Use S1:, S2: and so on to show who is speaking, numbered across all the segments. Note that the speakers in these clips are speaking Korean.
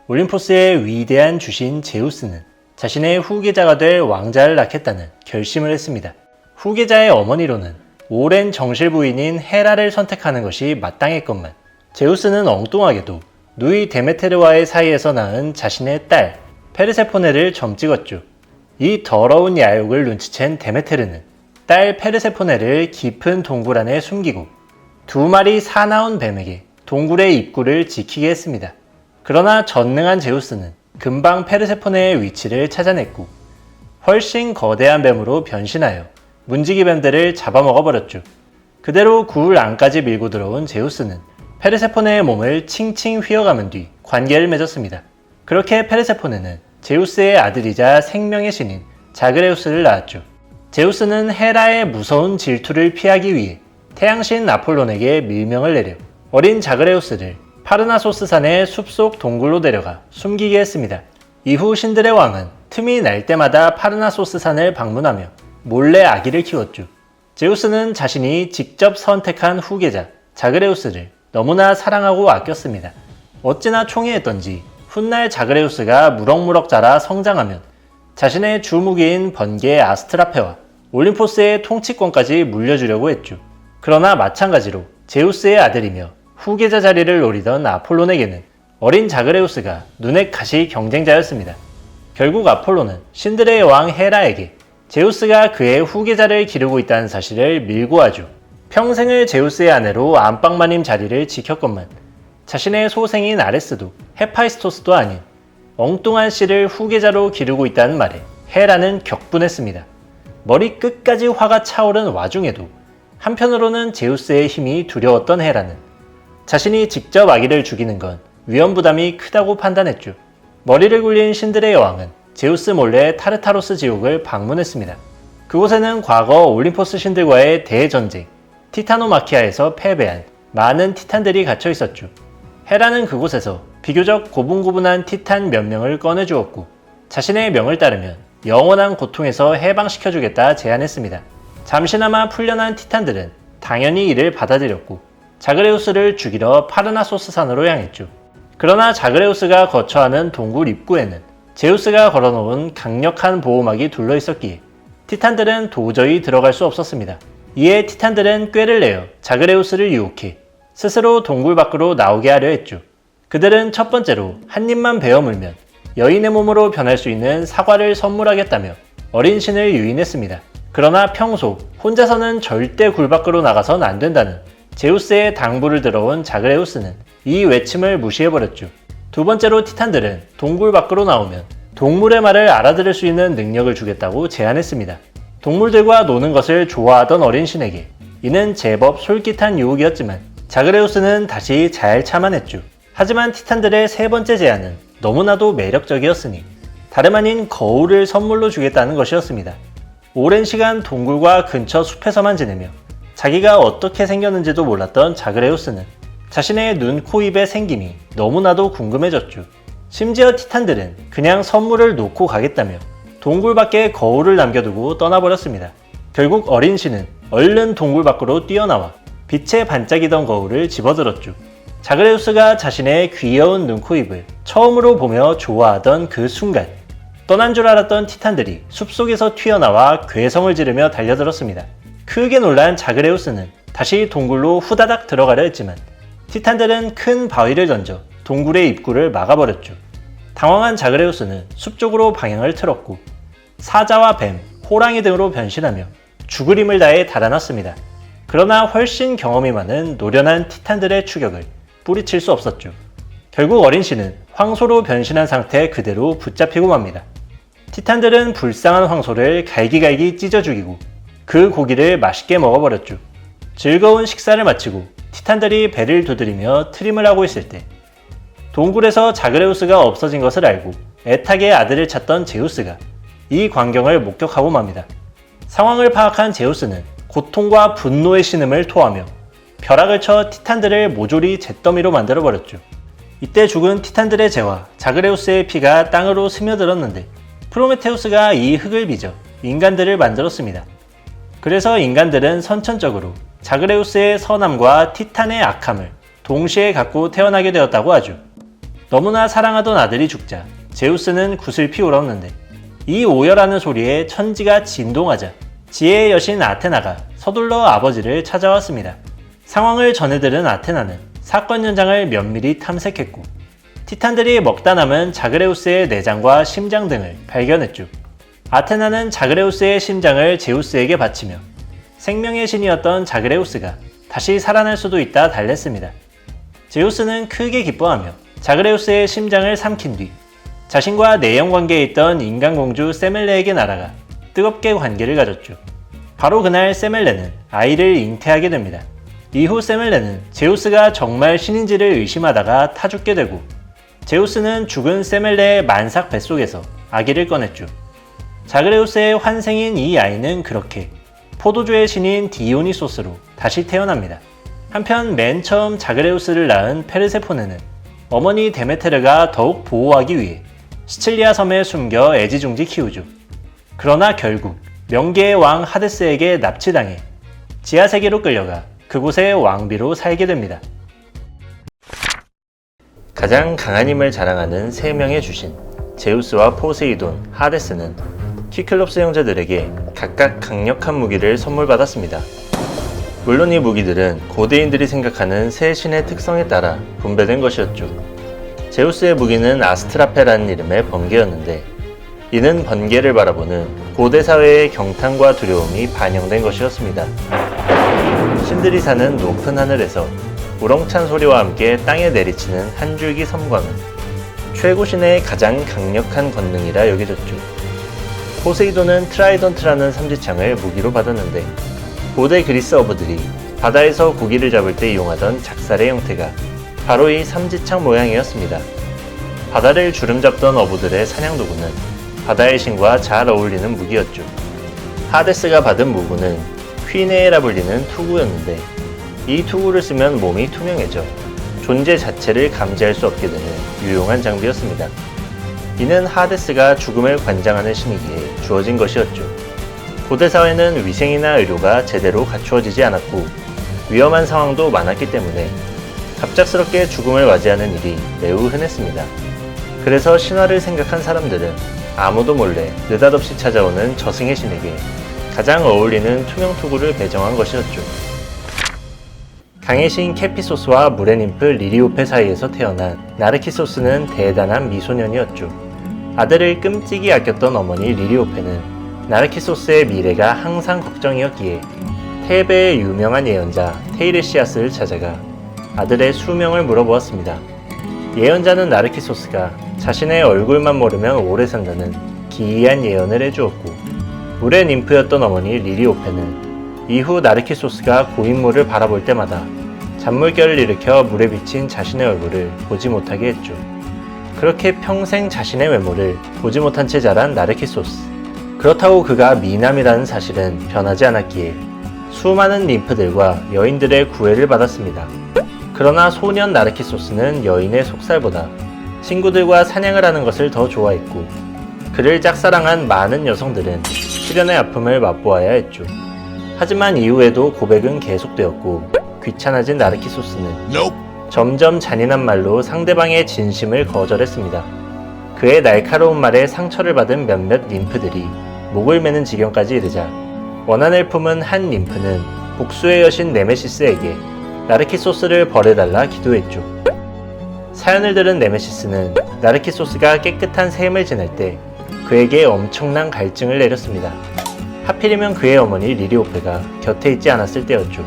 S1: 올림포스의 위대한 주신 제우스는 자신의 후계자가 될 왕자를 낳겠다는 결심을 했습니다. 후계자의 어머니로는 오랜 정실 부인인 헤라를 선택하는 것이 마땅했건만 제우스는 엉뚱하게도 누이 데메테르와의 사이에서 낳은 자신의 딸 페르세포네를 점찍었죠. 이 더러운 야욕을 눈치챈 데메테르는 딸 페르세포네를 깊은 동굴 안에 숨기고 2마리 사나운 뱀에게 동굴의 입구를 지키게 했습니다. 그러나 전능한 제우스는 금방 페르세포네의 위치를 찾아냈고 훨씬 거대한 뱀으로 변신하여 문지기 뱀들을 잡아먹어버렸죠. 그대로 굴 안까지 밀고 들어온 제우스는 페르세포네의 몸을 칭칭 휘어감은 뒤 관계를 맺었습니다. 그렇게 페르세포네는 제우스의 아들이자 생명의 신인 자그레우스를 낳았죠. 제우스는 헤라의 무서운 질투를 피하기 위해 태양신 아폴론에게 밀명을 내려 어린 자그레우스를 파르나소스 산의 숲속 동굴로 데려가 숨기게 했습니다. 이후 신들의 왕은 틈이 날 때마다 파르나소스 산을 방문하며 몰래 아기를 키웠죠. 제우스는 자신이 직접 선택한 후계자 자그레우스를 너무나 사랑하고 아꼈습니다. 어찌나 총애했던지 훗날 자그레우스가 무럭무럭 자라 성장하면 자신의 주무기인 번개 아스트라페와 올림포스의 통치권까지 물려주려고 했죠. 그러나 마찬가지로 제우스의 아들이며 후계자 자리를 노리던 아폴론에게는 어린 자그레우스가 눈에 가시 경쟁자였습니다. 결국 아폴론은 신들의 여왕 헤라에게 제우스가 그의 후계자를 기르고 있다는 사실을 밀고 하죠. 평생을 제우스의 아내로 안방마님 자리를 지켰건만 자신의 소생인 아레스도 헤파이스토스도 아닌 엉뚱한 씨를 후계자로 기르고 있다는 말에 헤라는 격분했습니다. 머리 끝까지 화가 차오른 와중에도 한편으로는 제우스의 힘이 두려웠던 헤라는 자신이 직접 아기를 죽이는 건 위험부담이 크다고 판단했죠. 머리를 굴린 신들의 여왕은 제우스 몰래 타르타로스 지옥을 방문했습니다. 그곳에는 과거 올림포스 신들과의 대전쟁 티타노마키아에서 패배한 많은 티탄들이 갇혀 있었죠. 헤라는 그곳에서 비교적 고분고분한 티탄 몇 명을 꺼내주었고 자신의 명을 따르면 영원한 고통에서 해방시켜주겠다 제안했습니다. 잠시나마 풀려난 티탄들은 당연히 이를 받아들였고 자그레우스를 죽이러 파르나소스 산으로 향했죠. 그러나 자그레우스가 거처하는 동굴 입구에는 제우스가 걸어놓은 강력한 보호막이 둘러 있었기에 티탄들은 도저히 들어갈 수 없었습니다. 이에 티탄들은 꾀를 내어 자그레우스를 유혹해 스스로 동굴 밖으로 나오게 하려 했죠. 그들은 첫 번째로 한 입만 베어 물면 여인의 몸으로 변할 수 있는 사과를 선물하겠다며 어린 신을 유인했습니다. 그러나 평소 혼자서는 절대 굴 밖으로 나가선 안 된다는 제우스의 당부를 들어온 자그레우스는 이 외침을 무시해버렸죠. 두 번째로 티탄들은 동굴 밖으로 나오면 동물의 말을 알아들을 수 있는 능력을 주겠다고 제안했습니다. 동물들과 노는 것을 좋아하던 어린 신에게 이는 제법 솔깃한 유혹이었지만 자그레우스는 다시 잘 참아냈죠. 하지만 티탄들의 세 번째 제안은 너무나도 매력적이었으니 다름 아닌 거울을 선물로 주겠다는 것이었습니다. 오랜 시간 동굴과 근처 숲에서만 지내며 자기가 어떻게 생겼는지도 몰랐던 자그레우스는 자신의 눈, 코, 입의 생김이 너무나도 궁금해졌죠. 심지어 티탄들은 그냥 선물을 놓고 가겠다며 동굴 밖에 거울을 남겨두고 떠나버렸습니다. 결국 어린 신은 얼른 동굴 밖으로 뛰어나와 빛에 반짝이던 거울을 집어들었죠. 자그레우스가 자신의 귀여운 눈, 코, 입을 처음으로 보며 좋아하던 그 순간 떠난 줄 알았던 티탄들이 숲속에서 튀어나와 괴성을 지르며 달려들었습니다. 크게 놀란 자그레우스는 다시 동굴로 후다닥 들어가려 했지만 티탄들은 큰 바위를 던져 동굴의 입구를 막아버렸죠. 당황한 자그레우스는 숲 쪽으로 방향을 틀었고 사자와 뱀, 호랑이 등으로 변신하며 죽을 힘을 다해 달아났습니다. 그러나 훨씬 경험이 많은 노련한 티탄들의 추격을 뿌리칠 수 없었죠. 결국 어린 신은 황소로 변신한 상태 그대로 붙잡히고 맙니다. 티탄들은 불쌍한 황소를 갈기갈기 찢어 죽이고 그 고기를 맛있게 먹어버렸죠. 즐거운 식사를 마치고 티탄들이 배를 두드리며 트림을 하고 있을 때 동굴에서 자그레우스가 없어진 것을 알고 애타게 아들을 찾던 제우스가 이 광경을 목격하고 맙니다. 상황을 파악한 제우스는 고통과 분노의 신음을 토하며 벼락을 쳐 티탄들을 모조리 잿더미로 만들어버렸죠. 이때 죽은 티탄들의 재와 자그레우스의 피가 땅으로 스며들었는데 프로메테우스가 이 흙을 빚어 인간들을 만들었습니다. 그래서 인간들은 선천적으로 자그레우스의 선함과 티탄의 악함을 동시에 갖고 태어나게 되었다고 하죠. 너무나 사랑하던 아들이 죽자 제우스는 굿을 피울었는데 이 오열하는 소리에 천지가 진동하자 지혜의 여신 아테나가 서둘러 아버지를 찾아왔습니다. 상황을 전해들은 아테나는 사건 현장을 면밀히 탐색했고 티탄들이 먹다 남은 자그레우스의 내장과 심장 등을 발견했죠. 아테나는 자그레우스의 심장을 제우스에게 바치며 생명의 신이었던 자그레우스가 다시 살아날 수도 있다 달랬습니다. 제우스는 크게 기뻐하며 자그레우스의 심장을 삼킨 뒤 자신과 내연관계에 있던 인간공주 세멜레에게 날아가 뜨겁게 관계를 가졌죠. 바로 그날 세멜레는 아이를 잉태하게 됩니다. 이후 세멜레는 제우스가 정말 신인지를 의심하다가 타죽게 되고 제우스는 죽은 세멜레의 만삭 뱃속에서 아기를 꺼냈죠. 자그레우스의 환생인 이 아이는 그렇게 포도주의 신인 디오니소스로 다시 태어납니다. 한편 맨 처음 자그레우스를 낳은 페르세포네는 어머니 데메테르가 더욱 보호하기 위해 시칠리아 섬에 숨겨 애지중지 키우죠. 그러나 결국 명계의 왕 하데스에게 납치당해 지하세계로 끌려가 그곳의 왕비로 살게 됩니다. 가장 강한 힘을 자랑하는 세 명의 주신 제우스와 포세이돈, 하데스는 키클롭스 형제들에게 각각 강력한 무기를 선물받았습니다. 물론 이 무기들은 고대인들이 생각하는 세 신의 특성에 따라 분배된 것이었죠. 제우스의 무기는 아스트라페라는 이름의 번개였는데 이는 번개를 바라보는 고대 사회의 경탄과 두려움이 반영된 것이었습니다. 신들이 사는 높은 하늘에서 우렁찬 소리와 함께 땅에 내리치는 한 줄기 섬광은 최고신의 가장 강력한 권능이라 여겨졌죠. 포세이돈은 트라이던트라는 삼지창을 무기로 받았는데 고대 그리스 어부들이 바다에서 고기를 잡을 때 이용하던 작살의 형태가 바로 이 삼지창 모양이었습니다. 바다를 주름잡던 어부들의 사냥도구는 바다의 신과 잘 어울리는 무기였죠. 하데스가 받은 무구는 퀴네에라 불리는 투구였는데 이 투구를 쓰면 몸이 투명해져 존재 자체를 감지할 수 없게 되는 유용한 장비였습니다. 이는 하데스가 죽음을 관장하는 신이기에 주어진 것이었죠. 고대 사회는 위생이나 의료가 제대로 갖추어지지 않았고 위험한 상황도 많았기 때문에 갑작스럽게 죽음을 맞이하는 일이 매우 흔했습니다. 그래서 신화를 생각한 사람들은 아무도 몰래 느닷없이 찾아오는 저승의 신에게 가장 어울리는 투명 투구를 배정한 것이었죠. 강의 신 케피소스와 물의 ним프 리리오페 사이에서 태어난 나르키소스는 대단한 미소년이었죠. 아들을 끔찍이 아꼈던 어머니 리리오페는 나르키소스의 미래가 항상 걱정이었기에 테베의 유명한 예언자 테이르시아스를 찾아가 아들의 수명을 물어보았습니다. 예언자는 나르키소스가 자신의 얼굴만 모르면 오래 산다는 기이한 예언을 해주었고 물의 ним프였던 어머니 리리오페는 이후 나르키소스가 고인물을 바라볼 때마다 잔물결을 일으켜 물에 비친 자신의 얼굴을 보지 못하게 했죠. 그렇게 평생 자신의 외모를 보지 못한 채 자란 나르키소스. 그렇다고 그가 미남이라는 사실은 변하지 않았기에 수많은 ним프들과 여인들의 구애를 받았습니다. 그러나 소년 나르키소스는 여인의 속살보다 친구들과 사냥을 하는 것을 더 좋아했고 그를 짝사랑한 많은 여성들은 시련의 아픔을 맛보아야 했죠. 하지만 이후에도 고백은 계속되었고 귀찮아진 나르키소스는 점점 잔인한 말로 상대방의 진심을 거절했습니다. 그의 날카로운 말에 상처를 받은 몇몇 ним프들이 목을 매는 지경까지 이르자 원한을 품은 한 ним프는 복수의 여신 네메시스에게 나르키소스를 벌해달라 기도했죠. 사연을 들은 네메시스는 나르키소스가 깨끗한 셈을 지낼 때 그에게 엄청난 갈증을 내렸습니다. 하필이면 그의 어머니 리리오페가 곁에 있지 않았을 때였죠.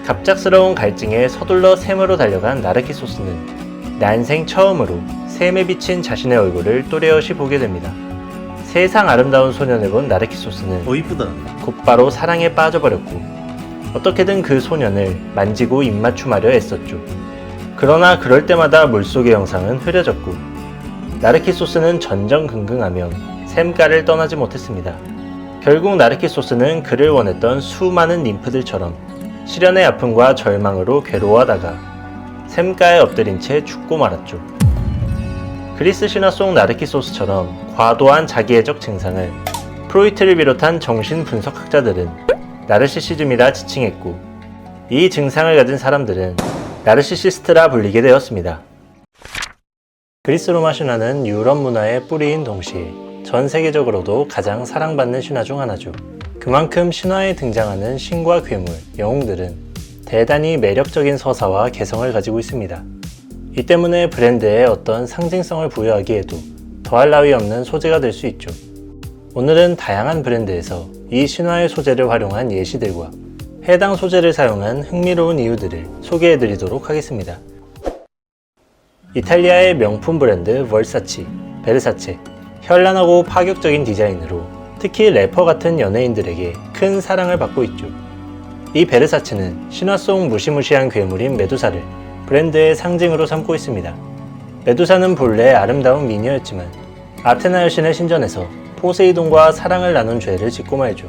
S1: 갑작스러운 갈증에 서둘러 샘으로 달려간 나르키소스는 난생 처음으로 샘에 비친 자신의 얼굴을 또렷이 보게 됩니다. 세상 아름다운 소년을 본 나르키소스는
S2: 이쁘다.
S1: 곧바로 사랑에 빠져버렸고 어떻게든 그 소년을 만지고 입맞춤하려 애썼죠. 그러나 그럴 때마다 물속의 영상은 흐려졌고 나르키소스는 전전긍긍하며 샘가를 떠나지 못했습니다. 결국 나르키소스는 그를 원했던 수많은 ним프들처럼 시련의 아픔과 절망으로 괴로워하다가 샘가에 엎드린 채 죽고 말았죠. 그리스 신화 속 나르키소스처럼 과도한 자기애적 증상을 프로이트를 비롯한 정신분석학자들은 나르시시즘이라 지칭했고 이 증상을 가진 사람들은 나르시시스트라 불리게 되었습니다. 그리스 로마 신화는 유럽 문화의 뿌리인 동시에 전 세계적으로도 가장 사랑받는 신화 중 하나죠. 그만큼 신화에 등장하는 신과 괴물, 영웅들은 대단히 매력적인 서사와 개성을 가지고 있습니다. 이 때문에 브랜드에 어떤 상징성을 부여하기에도 더할 나위 없는 소재가 될 수 있죠. 오늘은 다양한 브랜드에서 이 신화의 소재를 활용한 예시들과 해당 소재를 사용한 흥미로운 이유들을 소개해드리도록 하겠습니다. 이탈리아의 명품 브랜드 벌사치, 베르사체, 현란하고 파격적인 디자인으로 특히 래퍼 같은 연예인들에게 큰 사랑을 받고 있죠. 이 베르사체는 신화 속 무시무시한 괴물인 메두사를 브랜드의 상징으로 삼고 있습니다. 메두사는 본래 아름다운 미녀였지만 아테나 여신의 신전에서 포세이돈과 사랑을 나눈 죄를 짓고 말죠.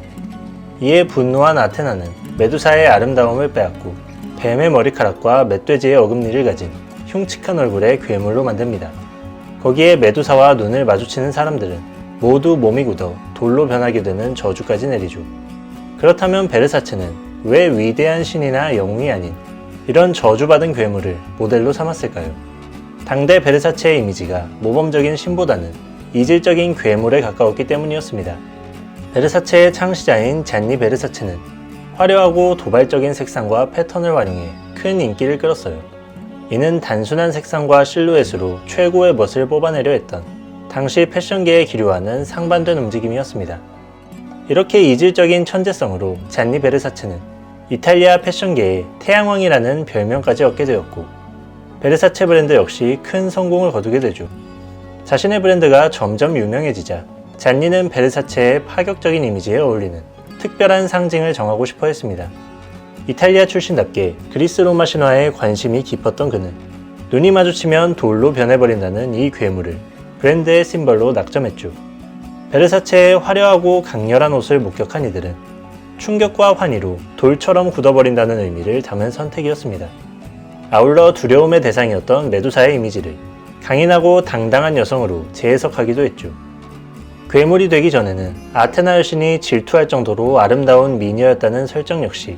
S1: 이에 분노한 아테나는 메두사의 아름다움을 빼앗고 뱀의 머리카락과 멧돼지의 어금니를 가진 흉측한 얼굴의 괴물로 만듭니다. 거기에 메두사와 눈을 마주치는 사람들은 모두 몸이 굳어 돌로 변하게 되는 저주까지 내리죠. 그렇다면 베르사체는 왜 위대한 신이나 영웅이 아닌 이런 저주받은 괴물을 모델로 삼았을까요? 당대 베르사체의 이미지가 모범적인 신보다는 이질적인 괴물에 가까웠기 때문이었습니다. 베르사체의 창시자인 잔니 베르사체는 화려하고 도발적인 색상과 패턴을 활용해 큰 인기를 끌었어요. 이는 단순한 색상과 실루엣으로 최고의 멋을 뽑아내려 했던 당시 패션계에 기류하는 상반된 움직임이었습니다. 이렇게 이질적인 천재성으로 잔니 베르사체는 이탈리아 패션계의 태양왕이라는 별명까지 얻게 되었고 베르사체 브랜드 역시 큰 성공을 거두게 되죠. 자신의 브랜드가 점점 유명해지자 잔니는 베르사체의 파격적인 이미지에 어울리는 특별한 상징을 정하고 싶어 했습니다. 이탈리아 출신답게 그리스 로마 신화에 관심이 깊었던 그는 눈이 마주치면 돌로 변해버린다는 이 괴물을 브랜드의 심벌로 낙점했죠. 베르사체의 화려하고 강렬한 옷을 목격한 이들은 충격과 환희로 돌처럼 굳어버린다는 의미를 담은 선택이었습니다. 아울러 두려움의 대상이었던 메두사의 이미지를 강인하고 당당한 여성으로 재해석하기도 했죠. 괴물이 되기 전에는 아테나 여신이 질투할 정도로 아름다운 미녀였다는 설정 역시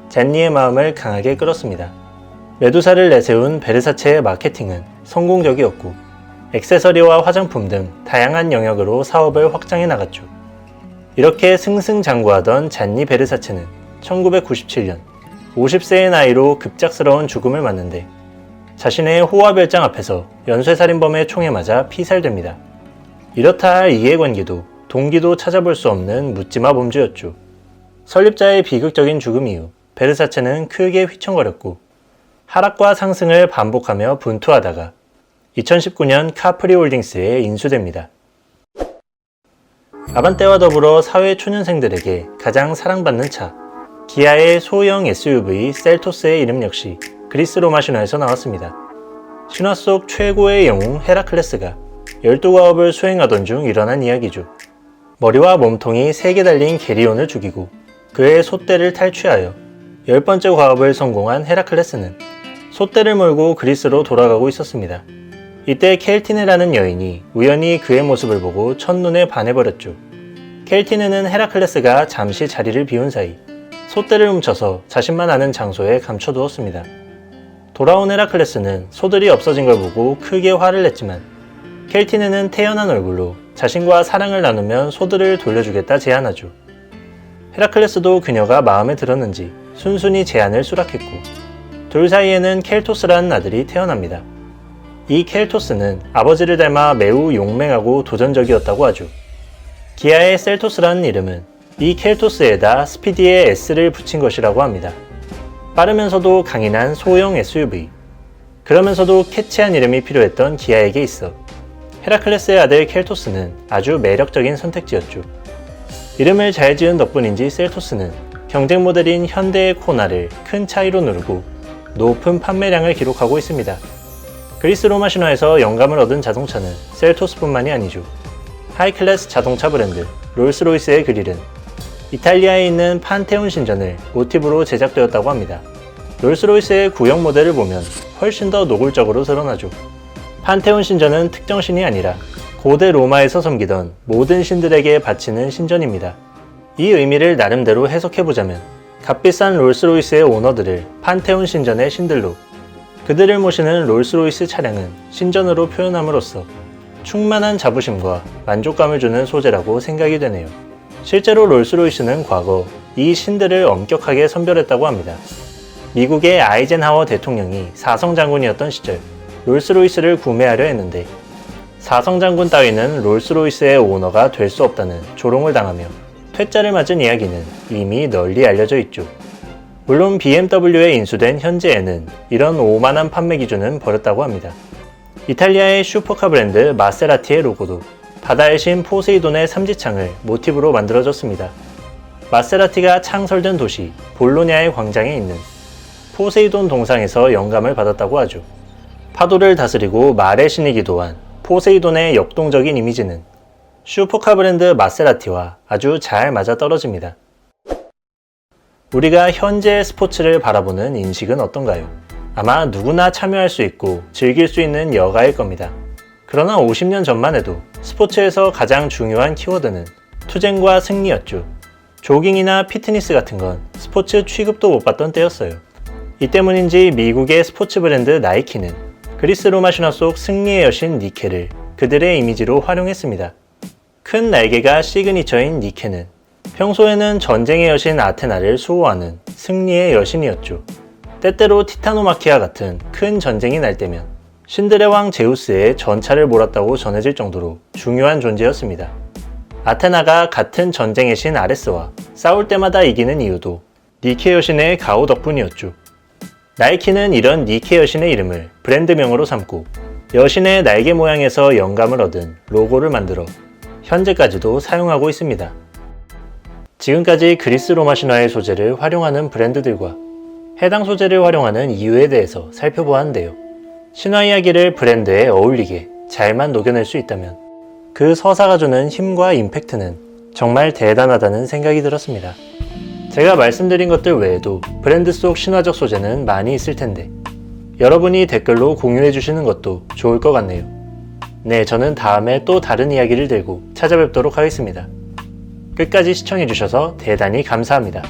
S1: 잔니의 마음을 강하게 끌었습니다. 메두사를 내세운 베르사체의 마케팅은 성공적이었고 액세서리와 화장품 등 다양한 영역으로 사업을 확장해 나갔죠. 이렇게 승승장구하던 잔니 베르사체는 1997년 50세의 나이로 급작스러운 죽음을 맞는데 자신의 호화별장 앞에서 연쇄살인범의 총에 맞아 피살됩니다. 이렇다 할 이해관계도 동기도 찾아볼 수 없는 묻지마 범죄였죠. 설립자의 비극적인 죽음 이후 베르사체는 크게 휘청거렸고 하락과 상승을 반복하며 분투하다가 2019년 카프리 홀딩스에 인수됩니다. 아반떼와 더불어 사회 초년생들에게 가장 사랑받는 차, 기아의 소형 SUV 셀토스의 이름 역시 그리스 로마 신화에서 나왔습니다. 신화 속 최고의 영웅 헤라클레스가 12과업을 수행하던 중 일어난 이야기죠. 머리와 몸통이 3개 달린 게리온을 죽이고 그의 솥대를 탈취하여 10번째 과업을 성공한 헤라클레스는 솥대를 몰고 그리스로 돌아가고 있었습니다. 이때 켈티네라는 여인이 우연히 그의 모습을 보고 첫눈에 반해버렸죠. 켈티네는 헤라클레스가 잠시 자리를 비운 사이 솥대를 훔쳐서 자신만 아는 장소에 감춰두었습니다. 돌아온 헤라클레스는 소들이 없어진 걸 보고 크게 화를 냈지만 켈티네는 태연한 얼굴로 자신과 사랑을 나누면 소들을 돌려주겠다 제안하죠. 헤라클레스도 그녀가 마음에 들었는지 순순히 제안을 수락했고 둘 사이에는 켈토스라는 아들이 태어납니다. 이 켈토스는 아버지를 닮아 매우 용맹하고 도전적이었다고 하죠. 기아의 셀토스라는 이름은 이 켈토스에다 스피디의 S를 붙인 것이라고 합니다. 빠르면서도 강인한 소형 SUV. 그러면서도 캐치한 이름이 필요했던 기아에게 있어 헤라클레스의 아들 켈토스는 아주 매력적인 선택지였죠. 이름을 잘 지은 덕분인지 셀토스는 경쟁 모델인 현대의 코나를 큰 차이로 누르고 높은 판매량을 기록하고 있습니다. 그리스 로마 신화에서 영감을 얻은 자동차는 셀토스뿐만이 아니죠. 하이클래스 자동차 브랜드 롤스로이스의 그릴은 이탈리아에 있는 판테온 신전을 모티브로 제작되었다고 합니다. 롤스로이스의 구형 모델을 보면 훨씬 더 노골적으로 드러나죠. 판테온 신전은 특정 신이 아니라 고대 로마에서 섬기던 모든 신들에게 바치는 신전입니다. 이 의미를 나름대로 해석해보자면 값비싼 롤스로이스의 오너들을 판테온 신전의 신들로, 그들을 모시는 롤스로이스 차량은 신전으로 표현함으로써 충만한 자부심과 만족감을 주는 소재라고 생각이 되네요. 실제로 롤스로이스는 과거 이 신들을 엄격하게 선별했다고 합니다. 미국의 아이젠하워 대통령이 사성 장군이었던 시절 롤스로이스를 구매하려 했는데 사성 장군 따위는 롤스로이스의 오너가 될 수 없다는 조롱을 당하며 퇴짜를 맞은 이야기는 이미 널리 알려져 있죠. 물론 BMW에 인수된 현재에는 이런 오만한 판매 기준은 버렸다고 합니다. 이탈리아의 슈퍼카 브랜드 마세라티의 로고도 바다의 신 포세이돈의 삼지창을 모티브로 만들어졌습니다. 마세라티가 창설된 도시 볼로냐의 광장에 있는 포세이돈 동상에서 영감을 받았다고 하죠. 파도를 다스리고 말의 신이기도 한 포세이돈의 역동적인 이미지는 슈퍼카 브랜드 마세라티와 아주 잘 맞아떨어집니다. 우리가 현재의 스포츠를 바라보는 인식은 어떤가요? 아마 누구나 참여할 수 있고 즐길 수 있는 여가일 겁니다. 그러나 50년 전만 해도 스포츠에서 가장 중요한 키워드는 투쟁과 승리였죠. 조깅이나 피트니스 같은 건 스포츠 취급도 못 받던 때였어요. 이 때문인지 미국의 스포츠 브랜드 나이키는 그리스 로마 신화 속 승리의 여신 니케를 그들의 이미지로 활용했습니다. 큰 날개가 시그니처인 니케는 평소에는 전쟁의 여신 아테나를 수호하는 승리의 여신이었죠. 때때로 티타노마키아 같은 큰 전쟁이 날 때면 신들의 왕 제우스의 전차를 몰았다고 전해질 정도로 중요한 존재였습니다. 아테나가 같은 전쟁의 신 아레스와 싸울 때마다 이기는 이유도 니케 여신의 가호 덕분이었죠. 나이키는 이런 니케 여신의 이름을 브랜드명으로 삼고 여신의 날개 모양에서 영감을 얻은 로고를 만들어 현재까지도 사용하고 있습니다. 지금까지 그리스 로마 신화의 소재를 활용하는 브랜드들과 해당 소재를 활용하는 이유에 대해서 살펴보았는데요. 신화 이야기를 브랜드에 어울리게 잘만 녹여낼 수 있다면 그 서사가 주는 힘과 임팩트는 정말 대단하다는 생각이 들었습니다. 제가 말씀드린 것들 외에도 브랜드 속 신화적 소재는 많이 있을 텐데 여러분이 댓글로 공유해 주시는 것도 좋을 것 같네요. 네, 저는 다음에 또 다른 이야기를 들고 찾아뵙도록 하겠습니다. 끝까지 시청해 주셔서 대단히 감사합니다.